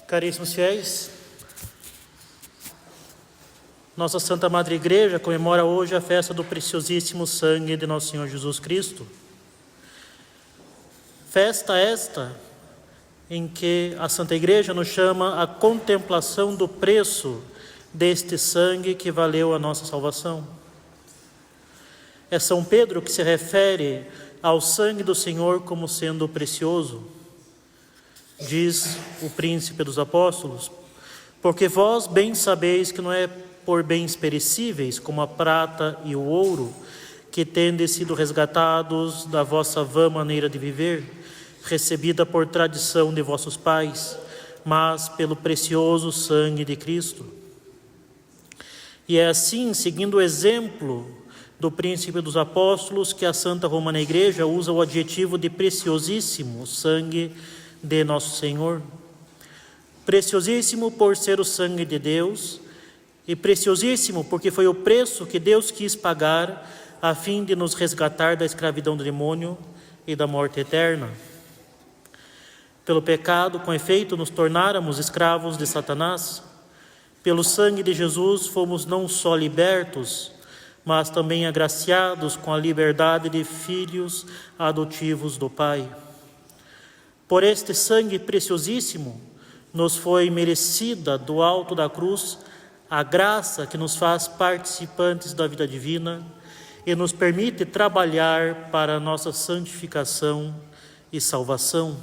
Caríssimos fiéis, nossa Santa Madre Igreja comemora hoje a festa do preciosíssimo sangue de nosso Senhor Jesus Cristo. Festa esta em que a Santa Igreja nos chama à contemplação do preço deste sangue que valeu a nossa salvação. É São Pedro que se refere ao sangue do Senhor como sendo precioso. Diz o príncipe dos apóstolos: porque vós bem sabeis que não é por bens perecíveis, como a prata e o ouro, que tendes sido resgatados da vossa vã maneira de viver, recebida por tradição de vossos pais, mas pelo precioso sangue de Cristo. E é assim, seguindo o exemplo do príncipe dos apóstolos, que a Santa Romana Igreja usa o adjetivo de preciosíssimo sangue de nosso Senhor. Preciosíssimo por ser o sangue de Deus, e preciosíssimo porque foi o preço que Deus quis pagar a fim de nos resgatar da escravidão do demônio e da morte eterna. Pelo pecado, com efeito, nos tornáramos escravos de Satanás. Pelo sangue de Jesus fomos não só libertos, mas também agraciados com a liberdade de filhos adotivos do Pai. Por este sangue preciosíssimo, nos foi merecida do alto da cruz a graça que nos faz participantes da vida divina e nos permite trabalhar para a nossa santificação e salvação.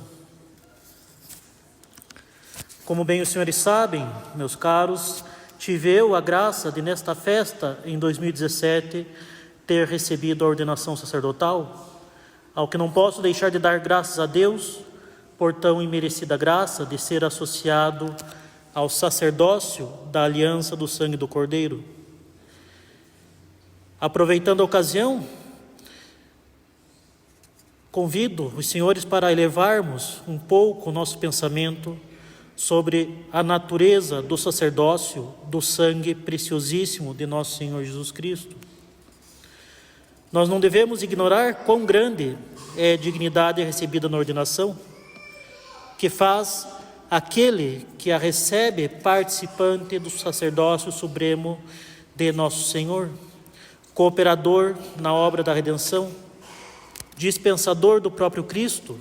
Como bem os senhores sabem, meus caros, tive eu a graça de, nesta festa, em 2017, ter recebido a ordenação sacerdotal, ao que não posso deixar de dar graças a Deus por tão imerecida graça de ser associado ao sacerdócio da aliança do sangue do Cordeiro. Aproveitando a ocasião, convido os senhores para elevarmos um pouco o nosso pensamento sobre a natureza do sacerdócio do sangue preciosíssimo de nosso Senhor Jesus Cristo. Nós não devemos ignorar quão grande é a dignidade recebida na ordenação, que faz aquele que a recebe participante do sacerdócio supremo de nosso Senhor, cooperador na obra da redenção, dispensador do próprio Cristo,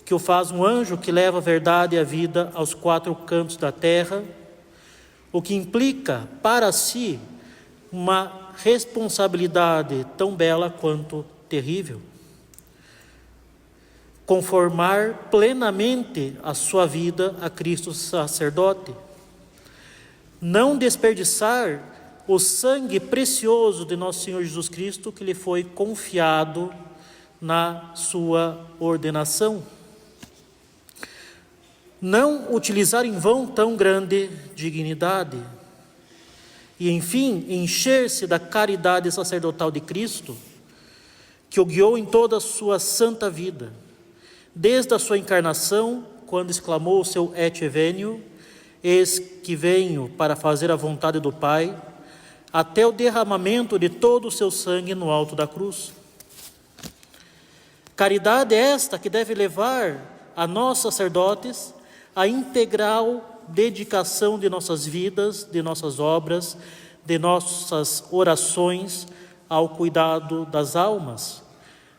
que o faz um anjo que leva a verdade e a vida aos quatro cantos da terra, o que implica para si uma responsabilidade tão bela quanto terrível. Conformar plenamente a sua vida a Cristo sacerdote. Não desperdiçar o sangue precioso de nosso Senhor Jesus Cristo que lhe foi confiado na sua ordenação. Não utilizar em vão tão grande dignidade. E, enfim, encher-se da caridade sacerdotal de Cristo, que o guiou em toda a sua santa vida, desde a sua encarnação, quando exclamou o seu Et Venio, eis que venho para fazer a vontade do Pai, até o derramamento de todo o seu sangue no alto da cruz. Caridade esta que deve levar a nós sacerdotes a integral dedicação de nossas vidas, de nossas obras, de nossas orações ao cuidado das almas,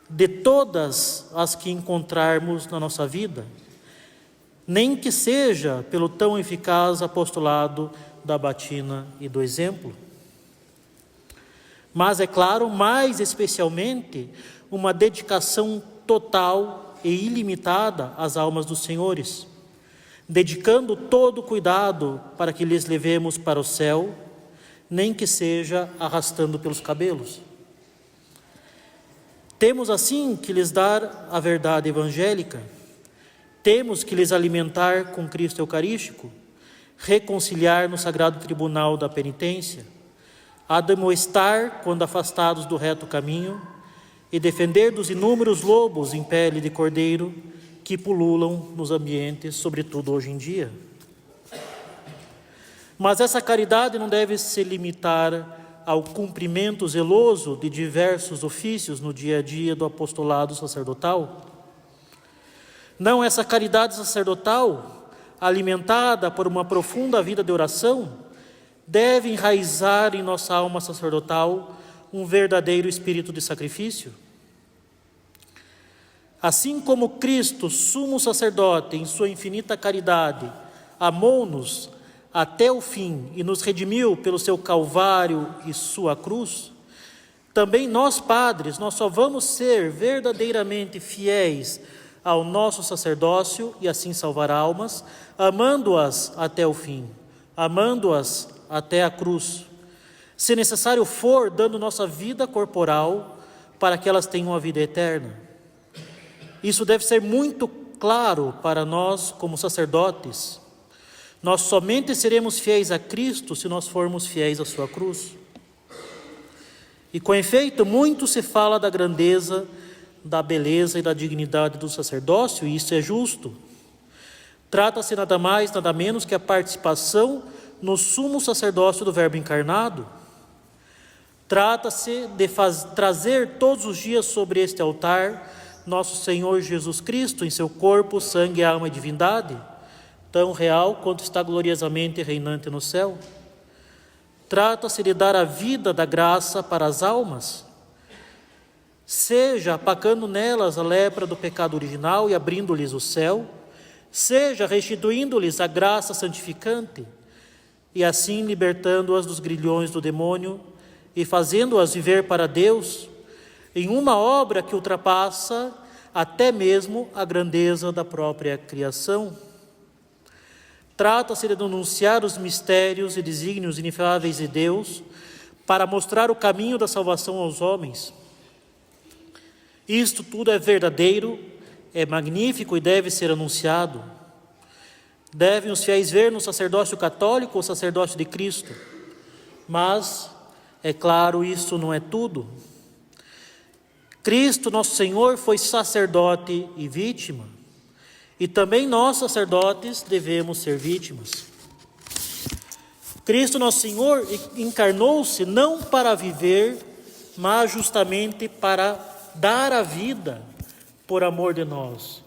de todas as que encontrarmos na nossa vida, nem que seja pelo tão eficaz apostolado da batina e do exemplo. Mas, é claro, mais especialmente, uma dedicação total e ilimitada às almas dos senhores, dedicando todo o cuidado para que lhes levemos para o céu, nem que seja arrastando pelos cabelos. Temos assim que lhes dar a verdade evangélica, temos que lhes alimentar com Cristo Eucarístico, reconciliar no sagrado tribunal da penitência, admoestar quando afastados do reto caminho e defender dos inúmeros lobos em pele de cordeiro que pululam nos ambientes, sobretudo hoje em dia. Mas essa caridade não deve se limitar ao cumprimento zeloso de diversos ofícios no dia a dia do apostolado sacerdotal. Não, essa caridade sacerdotal alimentada por uma profunda vida de oração, deve enraizar em nossa alma sacerdotal um verdadeiro espírito de sacrifício. Assim como Cristo, sumo sacerdote, em sua infinita caridade, amou-nos até o fim e nos redimiu pelo seu Calvário e sua cruz, também nós, padres, nós só vamos ser verdadeiramente fiéis ao nosso sacerdócio e assim salvar almas, amando-as até o fim, amando-as até a cruz. Se necessário for, dando nossa vida corporal para que elas tenham a vida eterna. Isso deve ser muito claro para nós como sacerdotes. Nós somente seremos fiéis a Cristo se nós formos fiéis à sua cruz. E com efeito, muito se fala da grandeza, da beleza e da dignidade do sacerdócio, e isso é justo. Trata-se nada mais, nada menos que a participação no sumo sacerdócio do Verbo encarnado. Trata-se de trazer todos os dias sobre este altar nosso Senhor Jesus Cristo em seu corpo, sangue, alma e divindade, tão real quanto está gloriosamente reinante no céu. Trata-se de dar a vida da graça para as almas, seja apagando nelas a lepra do pecado original e abrindo-lhes o céu, seja restituindo-lhes a graça santificante e assim libertando-as dos grilhões do demônio e fazendo-as viver para Deus em uma obra que ultrapassa até mesmo a grandeza da própria criação. Trata-se de denunciar os mistérios e desígnios inefáveis de Deus para mostrar o caminho da salvação aos homens. Isto tudo é verdadeiro, é magnífico e deve ser anunciado. Devem os fiéis ver no sacerdócio católico o sacerdócio de Cristo. Mas, é claro, isso não é tudo. Cristo, nosso Senhor, foi sacerdote e vítima. E também nós, sacerdotes, devemos ser vítimas. Cristo, nosso Senhor, encarnou-se não para viver, mas justamente para dar a vida por amor de nós.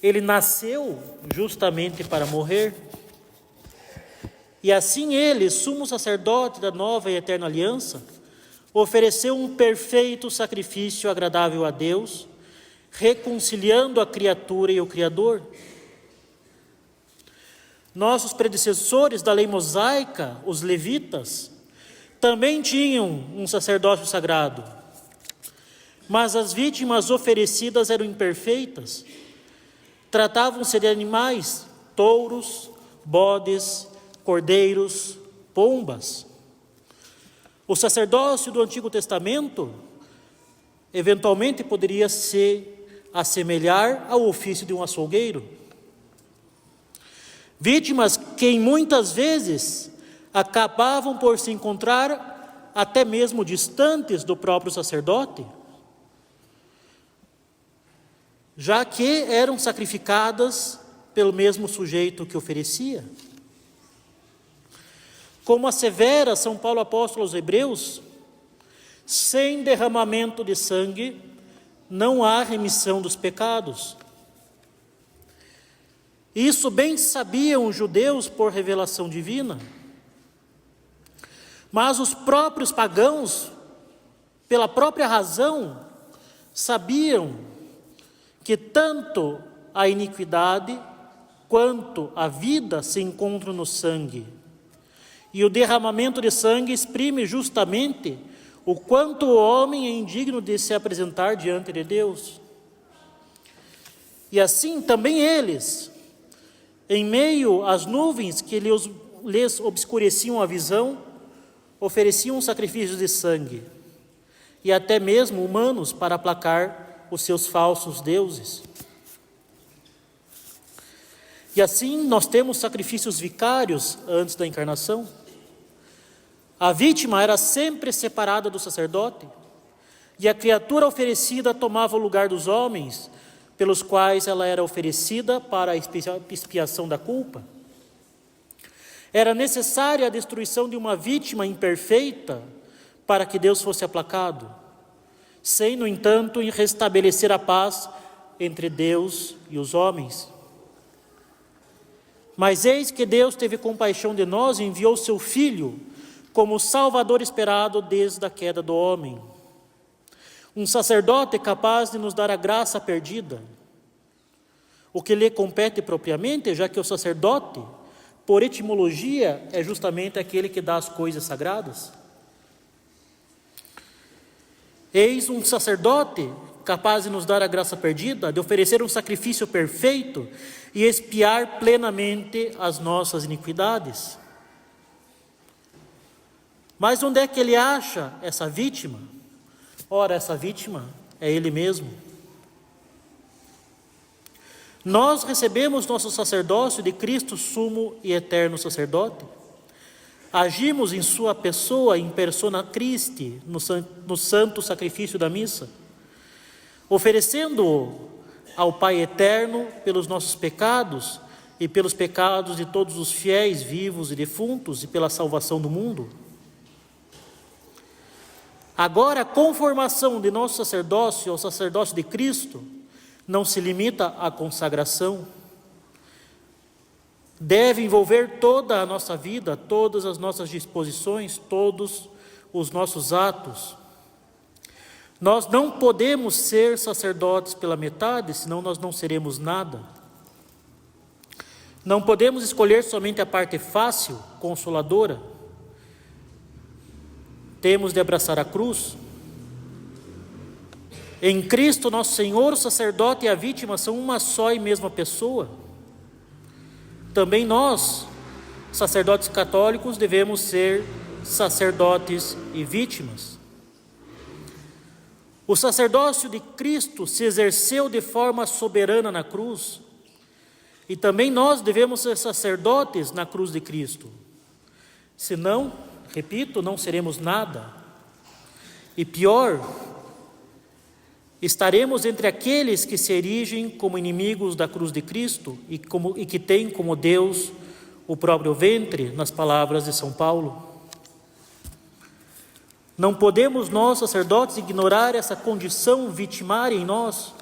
Ele nasceu justamente para morrer. E assim ele, sumo sacerdote da nova e eterna aliança, ofereceu um perfeito sacrifício agradável a Deus, reconciliando a criatura e o Criador. Nossos predecessores da lei mosaica, os levitas, também tinham um sacerdócio sagrado, mas as vítimas oferecidas eram imperfeitas. Tratavam-se de animais, touros, bodes, cordeiros, pombas. O sacerdócio do Antigo Testamento eventualmente poderia se assemelhar ao ofício de um açougueiro. Vítimas que muitas vezes acabavam por se encontrar até mesmo distantes do próprio sacerdote, já que eram sacrificadas pelo mesmo sujeito que oferecia. Como assevera São Paulo apóstolo aos Hebreus, sem derramamento de sangue não há remissão dos pecados. Isso bem sabiam os judeus por revelação divina. Mas os próprios pagãos, pela própria razão, sabiam que tanto a iniquidade quanto a vida se encontram no sangue. E o derramamento de sangue exprime justamente o quanto o homem é indigno de se apresentar diante de Deus. E assim também eles, em meio às nuvens que lhes obscureciam a visão, ofereciam sacrifícios de sangue, e até mesmo humanos para aplacar os seus falsos deuses. E assim nós temos sacrifícios vicários antes da encarnação. A vítima era sempre separada do sacerdote, e a criatura oferecida tomava o lugar dos homens, pelos quais ela era oferecida para a expiação da culpa. Era necessária a destruição de uma vítima imperfeita para que Deus fosse aplacado, sem, no entanto, restabelecer a paz entre Deus e os homens. Mas eis que Deus teve compaixão de nós e enviou seu Filho como o Salvador esperado desde a queda do homem. Um sacerdote capaz de nos dar a graça perdida, o que lhe compete propriamente, já que o sacerdote, por etimologia, é justamente aquele que dá as coisas sagradas. Eis um sacerdote capaz de nos dar a graça perdida, de oferecer um sacrifício perfeito e expiar plenamente as nossas iniquidades. Mas onde é que ele acha essa vítima? Ora, essa vítima é ele mesmo. Nós recebemos nosso sacerdócio de Cristo, sumo e eterno sacerdote. Agimos em sua pessoa, em persona Christi, no santo sacrifício da missa, oferecendo-o ao Pai eterno pelos nossos pecados e pelos pecados de todos os fiéis, vivos e defuntos, e pela salvação do mundo. Agora, a conformação de nosso sacerdócio ao sacerdócio de Cristo não se limita à consagração. Deve envolver toda a nossa vida, todas as nossas disposições, todos os nossos atos. Nós não podemos ser sacerdotes pela metade, senão nós não seremos nada. Não podemos escolher somente a parte fácil, consoladora. Temos de abraçar a cruz. Em Cristo, nosso Senhor, o sacerdote e a vítima são uma só e mesma pessoa. Também nós, sacerdotes católicos, devemos ser sacerdotes e vítimas. O sacerdócio de Cristo se exerceu de forma soberana na cruz, e também nós devemos ser sacerdotes na cruz de Cristo. Senão, repito, não seremos nada. E pior, estaremos entre aqueles que se erigem como inimigos da cruz de Cristo e que têm como Deus o próprio ventre, nas palavras de São Paulo. Não podemos nós, sacerdotes, ignorar essa condição vitimária em nós.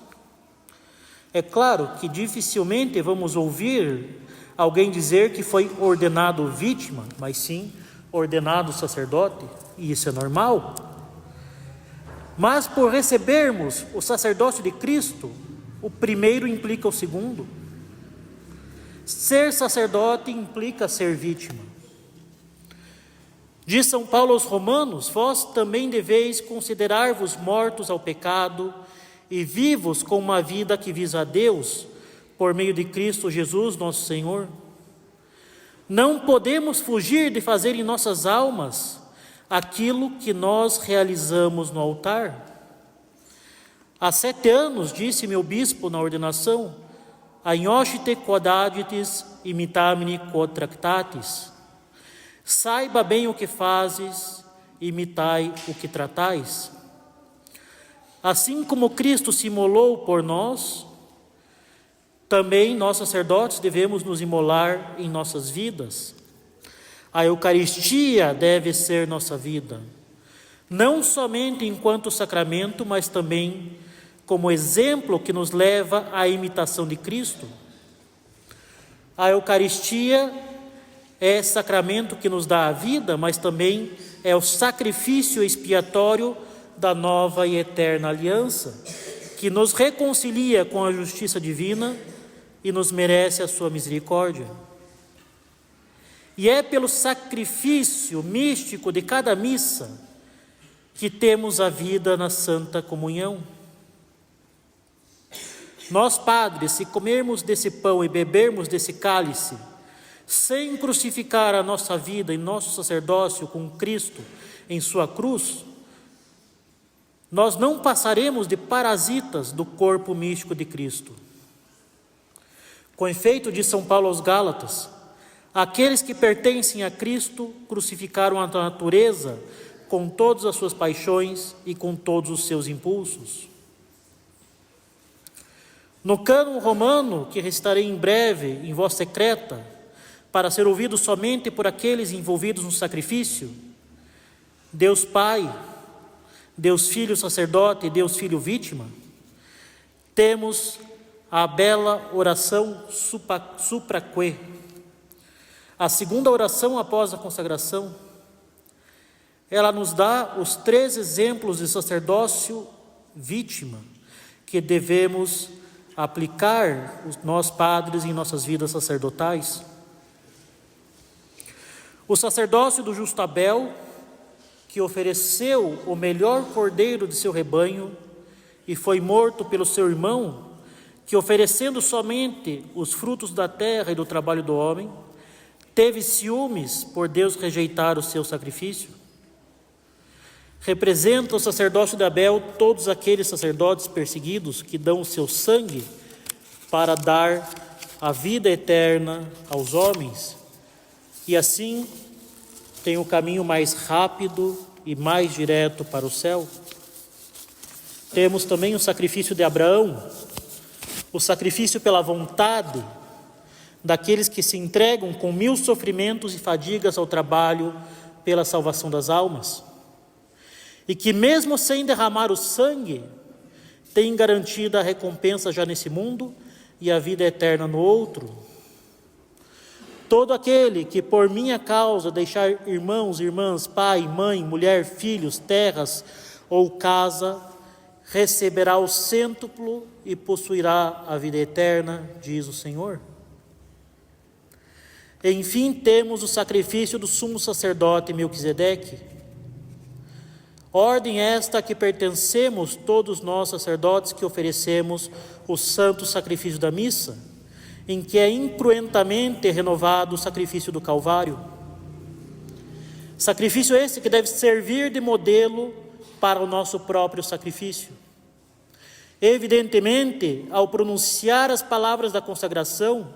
É claro que dificilmente vamos ouvir alguém dizer que foi ordenado vítima, mas sim ordenado sacerdote, e isso é normal. Mas por recebermos o sacerdócio de Cristo, o primeiro implica o segundo. Ser sacerdote implica ser vítima. Diz São Paulo aos Romanos: vós também deveis considerar-vos mortos ao pecado e vivos com uma vida que visa a Deus, por meio de Cristo Jesus, nosso Senhor. Não podemos fugir de fazer em nossas almas aquilo que nós realizamos no altar. Há 7 anos, disse meu bispo na ordenação: Agnoscite quod agitis, imitamini quod tractatis. Saiba bem o que fazes, imitai o que tratais. Assim como Cristo se imolou por nós, também nós sacerdotes devemos nos imolar em nossas vidas. A Eucaristia deve ser nossa vida, não somente enquanto sacramento, mas também como exemplo que nos leva à imitação de Cristo. A Eucaristia é sacramento que nos dá a vida, mas também é o sacrifício expiatório da nova e eterna aliança, que nos reconcilia com a justiça divina e nos merece a sua misericórdia. E é pelo sacrifício místico de cada missa que temos a vida na Santa Comunhão. Nós, padres, se comermos desse pão e bebermos desse cálice, sem crucificar a nossa vida em nosso sacerdócio com Cristo em sua cruz, nós não passaremos de parasitas do corpo místico de Cristo. Com efeito, diz São Paulo aos Gálatas: aqueles que pertencem a Cristo crucificaram a natureza com todas as suas paixões e com todos os seus impulsos. No cânon romano, que recitarei em breve em voz secreta, para ser ouvido somente por aqueles envolvidos no sacrifício, Deus Pai, Deus Filho sacerdote e Deus Filho vítima, temos a bela oração supraque, A segunda oração após a consagração, ela nos dá os 3 exemplos de sacerdócio vítima que devemos aplicar nós padres em nossas vidas sacerdotais. O sacerdócio do justo Abel, que ofereceu o melhor cordeiro de seu rebanho e foi morto pelo seu irmão, que oferecendo somente os frutos da terra e do trabalho do homem, teve ciúmes por Deus rejeitar o seu sacrifício. Representa o sacerdócio de Abel todos aqueles sacerdotes perseguidos que dão o seu sangue para dar a vida eterna aos homens, e assim tem o caminho mais rápido e mais direto para o céu. Temos também o sacrifício de Abraão, o sacrifício pela vontade daqueles que se entregam com 1000 sofrimentos e fadigas ao trabalho pela salvação das almas, e que mesmo sem derramar o sangue, tem garantida a recompensa já nesse mundo e a vida eterna no outro. Todo aquele que por minha causa deixar irmãos, irmãs, pai, mãe, mulher, filhos, terras ou casa, receberá o cêntuplo e possuirá a vida eterna, diz o Senhor. Enfim, temos o sacrifício do sumo sacerdote Melquisedeque. Ordem esta a que pertencemos todos nós sacerdotes que oferecemos o santo sacrifício da missa, em que é incruentamente renovado o sacrifício do Calvário. Sacrifício esse que deve servir de modelo para o nosso próprio sacrifício. Evidentemente, ao pronunciar as palavras da consagração,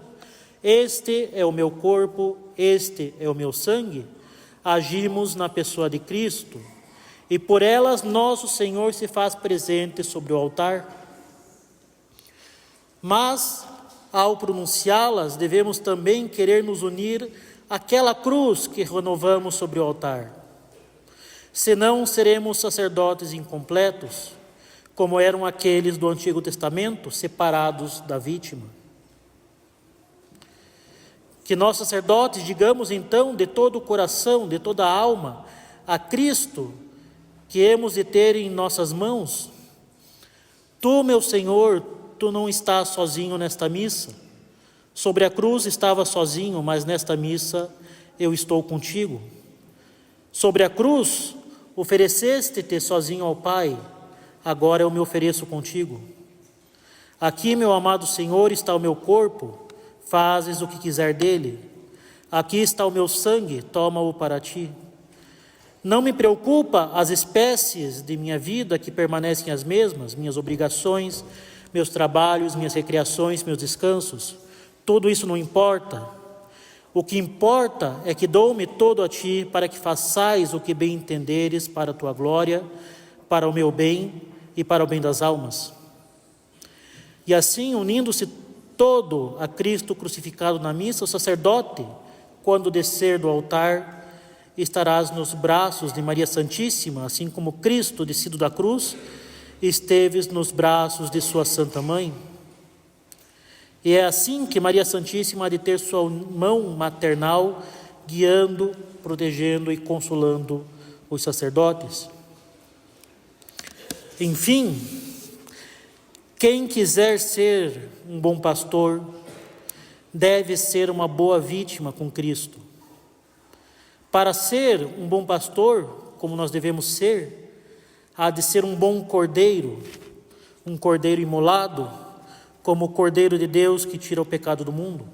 este é o meu corpo, este é o meu sangue, agimos na pessoa de Cristo, e por elas nosso Senhor se faz presente sobre o altar. Mas, ao pronunciá-las, devemos também querer nos unir àquela cruz que renovamos sobre o altar. Senão seremos sacerdotes incompletos, como eram aqueles do Antigo Testamento, separados da vítima. Que nós sacerdotes digamos então de todo o coração, de toda a alma, a Cristo, que hemos de ter em nossas mãos: Tu, meu Senhor, Tu não estás sozinho nesta missa. Sobre a cruz estava sozinho, mas nesta missa eu estou contigo. Sobre a cruz ofereceste-te sozinho ao Pai, agora eu me ofereço contigo. Aqui, meu amado Senhor, está o meu corpo, fazes o que quiser dele. Aqui está o meu sangue, toma-o para ti. Não me preocupa as espécies de minha vida que permanecem as mesmas, minhas obrigações, meus trabalhos, minhas recreações, meus descansos. Tudo isso não importa. O que importa é que dou-me todo a ti para que façais o que bem entenderes para a tua glória, para o meu bem e para o bem das almas. E assim, unindo-se todo a Cristo crucificado na missa, o sacerdote, quando descer do altar, estarás nos braços de Maria Santíssima, assim como Cristo, descido da cruz, esteves nos braços de sua Santa Mãe. E é assim que Maria Santíssima há de ter sua mão maternal, guiando, protegendo e consolando os sacerdotes. Enfim, quem quiser ser um bom pastor, deve ser uma boa vítima com Cristo. Para ser um bom pastor, como nós devemos ser, há de ser um bom cordeiro, um cordeiro imolado, como o Cordeiro de Deus que tira o pecado do mundo.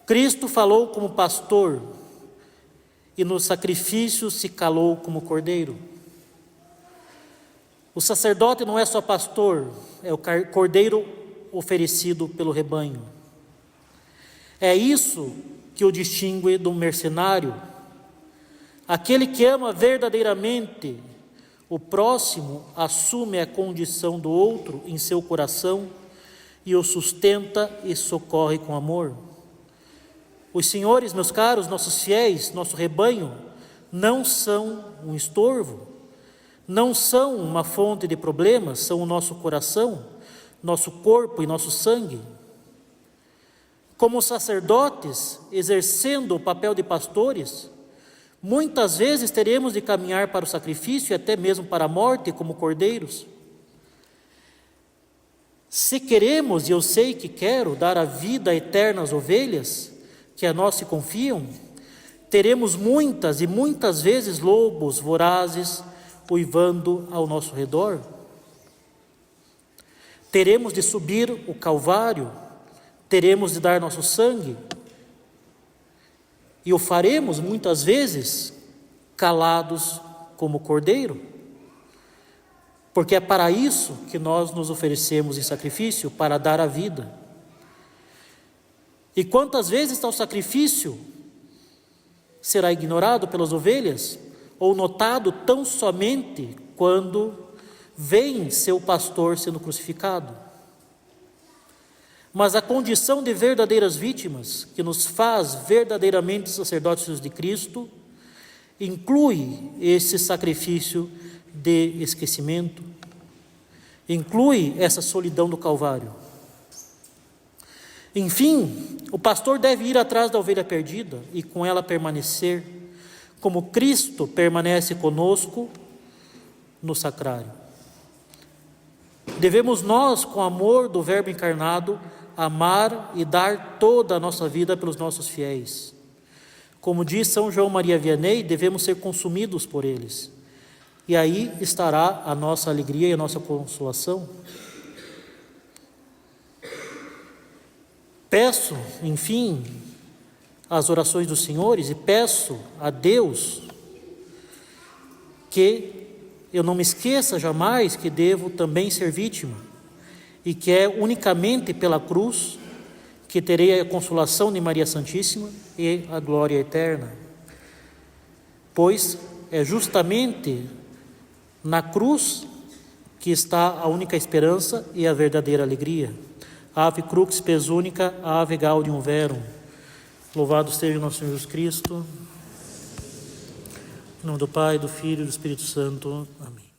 Cristo falou como pastor e no sacrifício se calou como cordeiro. O sacerdote não é só pastor, é o cordeiro oferecido pelo rebanho. É isso que o distingue do mercenário. Aquele que ama verdadeiramente o próximo assume a condição do outro em seu coração e o sustenta e socorre com amor. Os senhores, meus caros, nossos fiéis, nosso rebanho, não são um estorvo, não são uma fonte de problemas, são o nosso coração, nosso corpo e nosso sangue. Como sacerdotes, exercendo o papel de pastores, muitas vezes teremos de caminhar para o sacrifício e até mesmo para a morte como cordeiros. Se queremos, e eu sei que quero, dar a vida eterna às ovelhas que a nós se confiam, teremos muitas e muitas vezes lobos vorazes uivando ao nosso redor. Teremos de subir o Calvário, teremos de dar nosso sangue, e o faremos muitas vezes calados como cordeiro, porque é para isso que nós nos oferecemos em sacrifício, para dar a vida. E quantas vezes tal sacrifício será ignorado pelas ovelhas, ou notado tão somente quando vem seu pastor sendo crucificado? Mas a condição de verdadeiras vítimas, que nos faz verdadeiramente sacerdotes de Cristo, inclui esse sacrifício de esquecimento, inclui essa solidão do Calvário. Enfim, o pastor deve ir atrás da ovelha perdida e com ela permanecer, como Cristo permanece conosco no sacrário. Devemos nós, com amor do Verbo encarnado, amar e dar toda a nossa vida pelos nossos fiéis. Como diz São João Maria Vianney, devemos ser consumidos por eles. E aí estará a nossa alegria e a nossa consolação. Peço, enfim, as orações dos senhores e peço a Deus que eu não me esqueça jamais que devo também ser vítima e que é unicamente pela cruz que terei a consolação de Maria Santíssima e a glória eterna. Pois é justamente na cruz que está a única esperança e a verdadeira alegria. Ave crux spes unica, ave gaudium verum. Louvado seja o nosso Senhor Jesus Cristo. Em nome do Pai, do Filho e do Espírito Santo. Amém.